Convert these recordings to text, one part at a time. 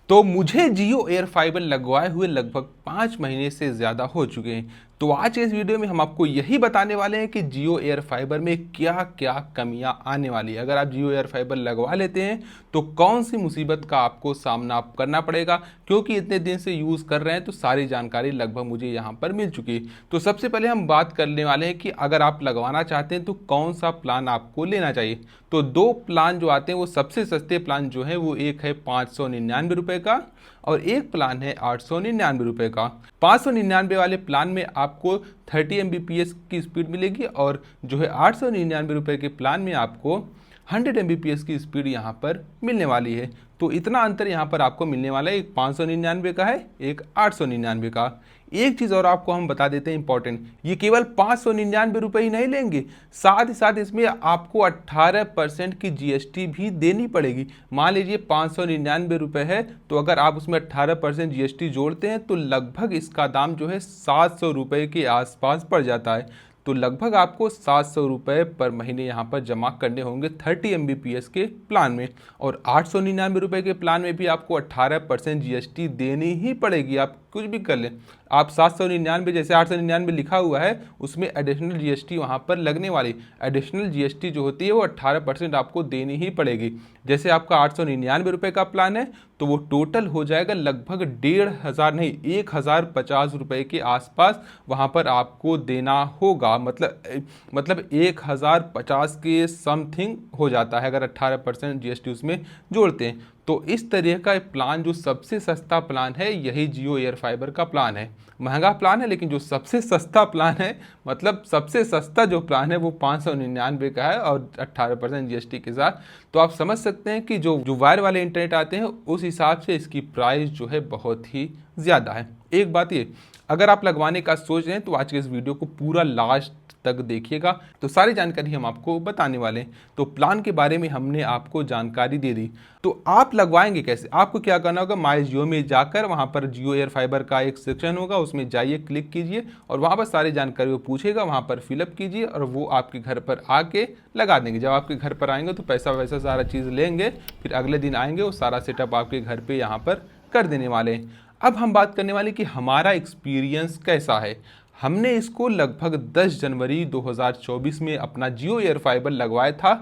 तो मुझे जियो air fibre लगवाए हुए लगभग 5 महीने से ज़्यादा हो चुके हैं। तो आज के इस वीडियो में हम आपको यही बताने वाले हैं कि जियो एयर फाइबर में क्या क्या कमियां आने वाली है। अगर आप जियो एयर फाइबर लगवा लेते हैं तो कौन सी मुसीबत का आपको सामना करना पड़ेगा, क्योंकि इतने दिन से यूज़ कर रहे हैं तो सारी जानकारी लगभग मुझे यहाँ पर मिल चुकी है। तो सबसे पहले हम बात करने वाले हैं कि अगर आप लगवाना चाहते हैं तो कौन सा प्लान आपको लेना चाहिए। तो दो प्लान जो आते हैं वो सबसे सस्ते प्लान जो है वो एक है 599 का और एक प्लान है 899 का। 599 वाले प्लान में आपको 30 Mbps की स्पीड मिलेगी और जो है 899 के प्लान में आपको 100 Mbps की स्पीड यहाँ पर मिलने वाली है। तो इतना अंतर यहाँ पर आपको मिलने वाला है, एक 599 का है, एक 899 का। एक चीज़ और आपको हम बता देते हैं इंपॉर्टेंट, ये केवल 599 ही नहीं लेंगे, साथ ही साथ इसमें आपको 18% की जीएसटी भी देनी पड़ेगी। मान लीजिए 599 है, तो अगर आप उसमें 18% जीएसटी जोड़ते हैं तो लगभग इसका दाम जो है 700 रुपये के आसपास पड़ जाता है। तो लगभग आपको 700 रुपये पर महीने यहाँ पर जमा करने होंगे 30 Mbps के प्लान में। और 899 के प्लान में भी आपको 18% जीएसटी देनी ही पड़ेगी, आप कुछ भी कर लें। आप 799 जैसे 899 लिखा हुआ है उसमें एडिशनल जीएसटी वहाँ पर लगने वाली, एडिशनल जीएसटी जो होती है वो 18% आपको देनी ही पड़ेगी। जैसे आपका 899 का प्लान है तो वो टोटल हो जाएगा लगभग 1500 नहीं 1050 रुपये के आसपास वहाँ पर आपको देना होगा। मतलब 1050 के समथिंग हो जाता है अगर 18% जीएसटी उसमें जोड़ते हैं। तो इस तरह का प्लान जो सबसे सस्ता प्लान है यही जियो एयर फाइबर का प्लान है। महंगा प्लान है लेकिन जो सबसे सस्ता प्लान है, मतलब सबसे सस्ता जो प्लान है वो 599 का है और 18% जीएसटी के साथ। तो आप समझ सकते हैं कि जो वायर वाले इंटरनेट आते हैं उस हिसाब से इसकी प्राइस जो है बहुत ही ज़्यादा है। एक बात ये, अगर आप लगवाने का सोच रहे हैं तो आज के इस वीडियो को पूरा लास्ट तक देखिएगा, तो सारी जानकारी हम आपको बताने वाले हैं। तो प्लान के बारे में हमने आपको जानकारी दे दी, तो आप लगवाएंगे कैसे। आपको क्या करना होगा, माई जियो में जाकर वहाँ पर जियो एयर फाइबर का एक सेक्शन होगा, उसमें जाइए, क्लिक कीजिए और वहाँ पर सारी जानकारी वो पूछेगा, वहाँ पर फिलअप कीजिए और वो आपके घर पर आके लगा देंगे। जब आपके घर पर आएंगे तो पैसा वैसा सारा चीज़ लेंगे, फिर अगले दिन आएंगे वो सारा सेटअप आपके घर पर यहाँ पर कर देने वाले हैं। अब हम बात करने वाले कि हमारा एक्सपीरियंस कैसा है। हमने इसको लगभग 10 जनवरी 2024 में अपना जियो एयर फाइबर लगवाया था,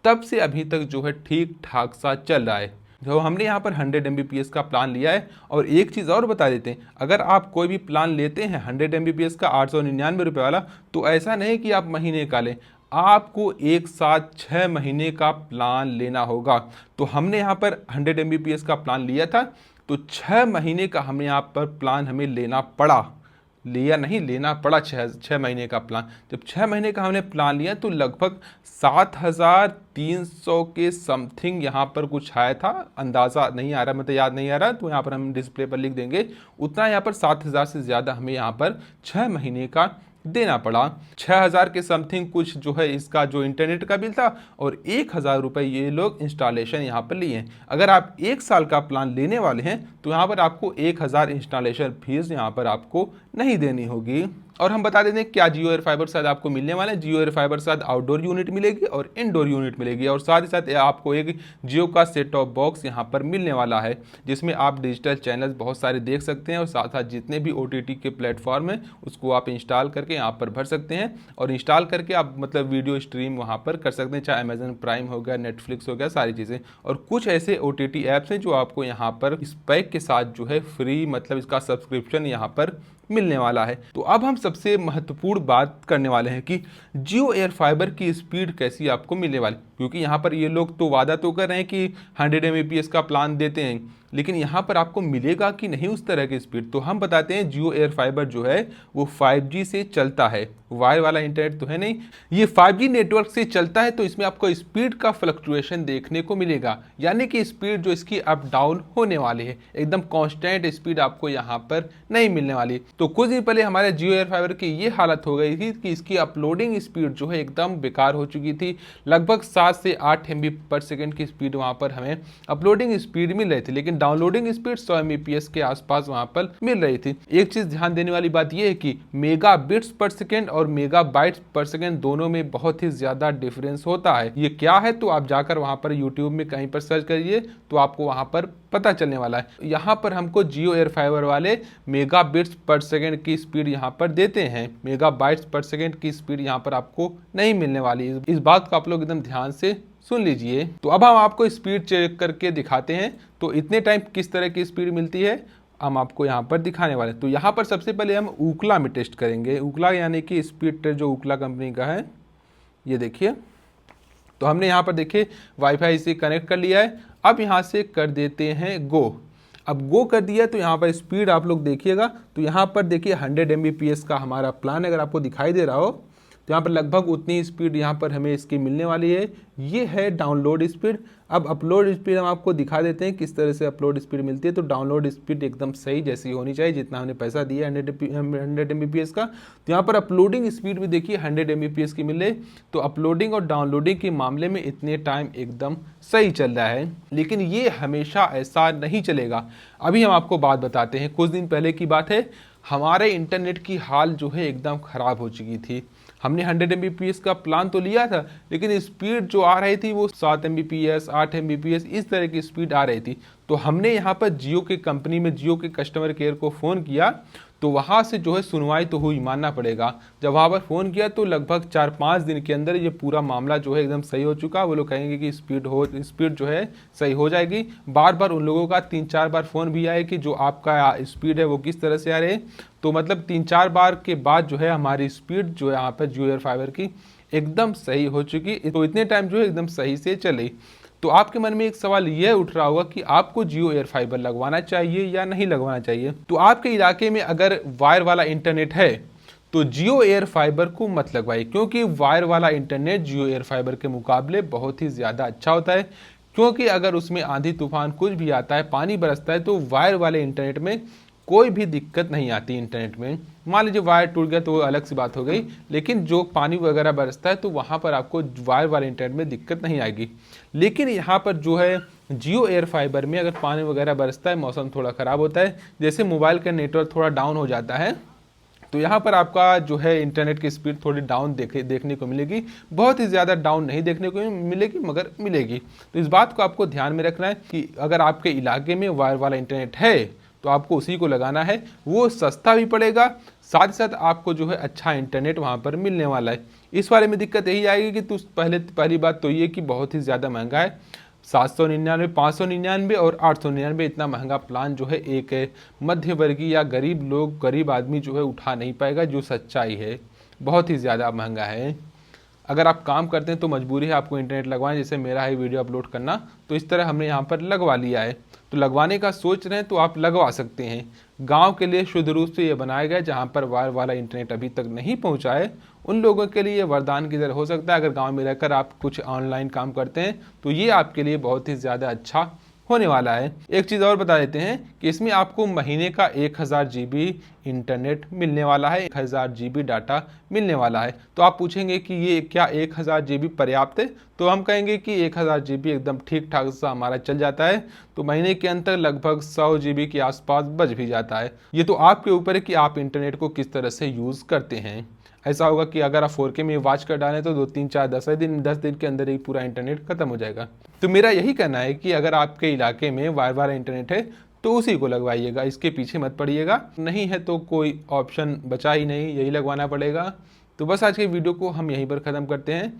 तब से अभी तक जो है ठीक ठाक सा चल रहा है। जो हमने यहाँ पर 100 Mbps का प्लान लिया है। और एक चीज़ और बता देते हैं, अगर आप कोई भी प्लान लेते हैं 100 Mbps का 899 वाला, तो ऐसा नहीं कि आप महीने का लें, आपको एक साथ 6 महीने का प्लान लेना होगा। तो हमने यहाँ पर 100 Mbps का प्लान लिया था, तो 6 महीने का हमें यहाँ पर प्लान हमें लेना पड़ा, लेना पड़ा 6 महीने का प्लान। जब 6 महीने का हमने प्लान लिया तो लगभग 7300 के समथिंग यहाँ पर कुछ आया था, अंदाज़ा नहीं आ रहा, मतलब याद नहीं आ रहा, तो यहाँ पर हम डिस्प्ले पर लिख देंगे उतना। यहाँ पर 7000 से ज़्यादा हमें यहाँ पर 6 महीने का देना पड़ा। 6000 के समथिंग कुछ जो है इसका जो इंटरनेट का बिल था और 1000 रुपये ये लोग इंस्टॉलेशन यहाँ पर लिए हैं। अगर आप 1 साल का प्लान लेने वाले हैं तो यहाँ पर आपको 1000 इंस्टॉलेशन फीस यहाँ पर आपको नहीं देनी होगी। और हम बता देते हैं क्या जियो एयर फाइबर साथ आपको मिलने वाला है। जियो एयर फाइबर साथ आउटडोर यूनिट मिलेगी और इनडोर यूनिट मिलेगी, और साथ ही साथ आपको एक जियो का सेट टॉप बॉक्स यहाँ पर मिलने वाला है, जिसमें आप डिजिटल चैनल्स बहुत सारे देख सकते हैं और साथ साथ जितने भी OTT के प्लेटफॉर्म हैं उसको आप इंस्टॉल करके यहाँ पर भर सकते हैं और इंस्टॉल करके आप मतलब वीडियो स्ट्रीम वहाँ पर कर सकते हैं, चाहे अमेजन प्राइम हो गया, नेटफ्लिक्स हो गया, सारी चीज़ें। और कुछ ऐसे OTT ऐप्स हैं जो आपको यहाँ पर इस पैक के साथ जो है फ्री, मतलब इसका सब्सक्रिप्शन यहाँ पर मिलने वाला है। तो अब हम सबसे महत्वपूर्ण बात करने वाले हैं कि जियो एयर फाइबर की स्पीड कैसी आपको मिलने वाली, क्योंकि यहाँ पर ये लोग तो वादा तो कर रहे हैं कि 100 Mbps का प्लान देते हैं, लेकिन यहाँ पर आपको मिलेगा कि नहीं उस तरह की स्पीड। तो हम बताते हैं जियो एयर फाइबर जो है वो 5G से चलता है, वायर वाला इंटरनेट तो है नहीं, ये 5G नेटवर्क से चलता है। तो इसमें आपको स्पीड का फ्लक्चुएशन देखने को मिलेगा, यानी कि स्पीड जो इसकी अप डाउन होने वाली है, एकदम कांस्टेंट स्पीड आपको यहाँ पर नहीं मिलने वाली। तो कुछ दिन पहले हमारे जियो एयर फाइबर की ये हालत हो गई थी कि इसकी अपलोडिंग स्पीड जो है एकदम बेकार हो चुकी थी। लगभग 7 से 8 MB/s की स्पीड वहाँ पर हमें अपलोडिंग स्पीड मिल रही थी, लेकिन डाउनलोडिंग स्पीड 100 Mbps के आसपास वहाँ पर मिल रही थी। एक चीज़ ध्यान देने वाली बात यह है कि मेगा बिट्स पर सेकेंड और मेगा बाइट्स पर सेकेंड दोनों में बहुत ही ज़्यादा डिफरेंस होता है। ये क्या है तो आप जाकर वहाँ पर यूट्यूब में कहीं पर सर्च करिए तो आपको वहाँ पर पता चलने वाला है। यहाँ पर हमको जियो एयर फाइबर वाले मेगाबिट्स पर सेकेंड की स्पीड यहाँ पर देते हैं, मेगाबाइट्स पर सेकेंड की स्पीड यहाँ पर आपको नहीं मिलने वाली। इस बात को आप लोग एकदम ध्यान से सुन लीजिए। तो अब हम आपको स्पीड चेक करके दिखाते हैं, तो इतने टाइम किस तरह की स्पीड मिलती है हम आपको यहाँ पर दिखाने वाले। तो यहाँ पर सबसे पहले हम ऊकला में टेस्ट करेंगे। ऊकला यानी कि स्पीड टेस्ट जो ऊकला कंपनी का है, ये देखिए। तो हमने यहाँ पर देखिए वाईफाई से कनेक्ट कर लिया है। अब यहाँ से कर देते हैं गो। अब गो कर दिया तो यहाँ पर स्पीड आप लोग देखिएगा, तो यहाँ पर देखिए 100 Mbps का हमारा प्लान अगर आपको दिखाई दे रहा हो, तो यहाँ पर लगभग उतनी स्पीड यहाँ पर हमें इसकी मिलने वाली है। ये है डाउनलोड स्पीड। अब अपलोड स्पीड हम आपको दिखा देते हैं किस तरह से अपलोड स्पीड मिलती है। तो डाउनलोड स्पीड एकदम सही जैसी होनी चाहिए, जितना हमने पैसा दिया 100 Mbps का। तो यहाँ पर अपलोडिंग स्पीड भी देखिए 100 Mbps की मिले। तो अपलोडिंग और डाउनलोडिंग के मामले में इतने टाइम एकदम सही चल रहा है, लेकिन ये हमेशा ऐसा नहीं चलेगा। अभी हम आपको बात बताते हैं। कुछ दिन पहले की बात है, हमारे इंटरनेट की हाल जो है एकदम ख़राब हो चुकी थी। हमने 100 Mbps का प्लान तो लिया था, लेकिन स्पीड जो आ रही थी वो 7 Mbps 8 Mbps इस तरह की स्पीड आ रही थी। तो हमने यहाँ पर जियो के कंपनी में जियो के कस्टमर केयर को फ़ोन किया, तो वहाँ से जो है सुनवाई तो हुई, मानना पड़ेगा। जब वहाँ पर फ़ोन किया तो लगभग 4-5 दिन के अंदर ये पूरा मामला जो है एकदम सही हो चुका। वो लोग कहेंगे कि स्पीड जो है सही हो जाएगी। बार बार उन लोगों का 3-4 बार फ़ोन भी आए कि जो आपका स्पीड है वो किस तरह से आ रही है। तो मतलब 3-4 बार के बाद जो है हमारी स्पीड जो है यहाँ पर जियो एयर फाइबर की एकदम सही हो चुकी। तो इतने टाइम जो है एकदम सही से चली। तो आपके मन में एक सवाल यह उठ रहा होगा कि आपको जियो एयर फाइबर लगवाना चाहिए या नहीं लगवाना चाहिए। तो आपके इलाके में अगर वायर वाला इंटरनेट है तो जियो एयर फाइबर को मत लगवाइए, क्योंकि वायर वाला इंटरनेट जियो एयर फाइबर के मुकाबले बहुत ही ज़्यादा अच्छा होता है। क्योंकि अगर उसमें आंधी तूफान कुछ भी आता है, पानी बरसता है, तो वायर वाले इंटरनेट में कोई भी दिक्कत नहीं आती। इंटरनेट में मान लीजिए वायर टूट गया तो वो अलग सी बात हो गई, लेकिन जो पानी वगैरह बरसता है तो वहाँ पर आपको वायर वाले इंटरनेट में दिक्कत नहीं आएगी। लेकिन यहाँ पर जो है जियो एयर फाइबर में अगर पानी वगैरह बरसता है, मौसम थोड़ा ख़राब होता है, जैसे मोबाइल का नेटवर्क थोड़ा डाउन हो जाता है, तो यहाँ पर आपका जो है इंटरनेट की स्पीड थोड़ी डाउन देखने को मिलेगी। बहुत ही ज़्यादा डाउन नहीं देखने को मिलेगी, मगर मिलेगी। तो इस बात को आपको ध्यान में रखना है कि अगर आपके इलाके में वायर वाला इंटरनेट है तो आपको उसी को लगाना है। वो सस्ता भी पड़ेगा, साथ ही साथ आपको जो है अच्छा इंटरनेट वहाँ पर मिलने वाला है। इस बारे में दिक्कत यही आएगी कि पहली बात तो ये कि बहुत ही ज़्यादा महंगा है। 799, 599 और 899 इतना महंगा प्लान जो है एक मध्य वर्गीय या गरीब आदमी जो है उठा नहीं पाएगा, जो सच्चाई है। बहुत ही ज़्यादा महंगा है। अगर आप काम करते हैं तो मजबूरी है आपको इंटरनेट लगवाएं, जैसे मेरा है वीडियो अपलोड करना, तो इस तरह हमने यहाँ पर लगवा लिया है। तो लगवाने का सोच रहे हैं तो आप लगवा सकते हैं। गांव के लिए शुद्ध रूप से ये बनाया गया, जहाँ पर वायर वाला इंटरनेट अभी तक नहीं पहुँचा है, उन लोगों के लिए वरदान की तरह हो सकता है। अगर गांव में रहकर आप कुछ ऑनलाइन काम करते हैं तो ये आपके लिए बहुत ही ज़्यादा अच्छा होने वाला है। एक चीज़ और बता देते हैं कि इसमें आपको महीने का 1000 GB इंटरनेट मिलने वाला है, 1000 GB डाटा मिलने वाला है। तो आप पूछेंगे कि ये क्या 1000 GB पर्याप्त है? तो हम कहेंगे कि 1000 GB एकदम ठीक ठाक सा हमारा चल जाता है। तो महीने के अंतर लगभग 100 GB के आसपास बच भी जाता है। ये तो आपके ऊपर है कि आप इंटरनेट को किस तरह से यूज़ करते हैं। ऐसा होगा कि अगर आप 4K में वॉच कर डालें तो 10 दिन के अंदर ही पूरा इंटरनेट खत्म हो जाएगा। तो मेरा यही कहना है कि अगर आपके इलाके में वायर वाला इंटरनेट है तो उसी को लगवाइएगा, इसके पीछे मत पड़िएगा। नहीं है तो कोई ऑप्शन बचा ही नहीं, यही लगवाना पड़ेगा। तो बस आज के वीडियो को हम यहीं पर ख़त्म करते हैं।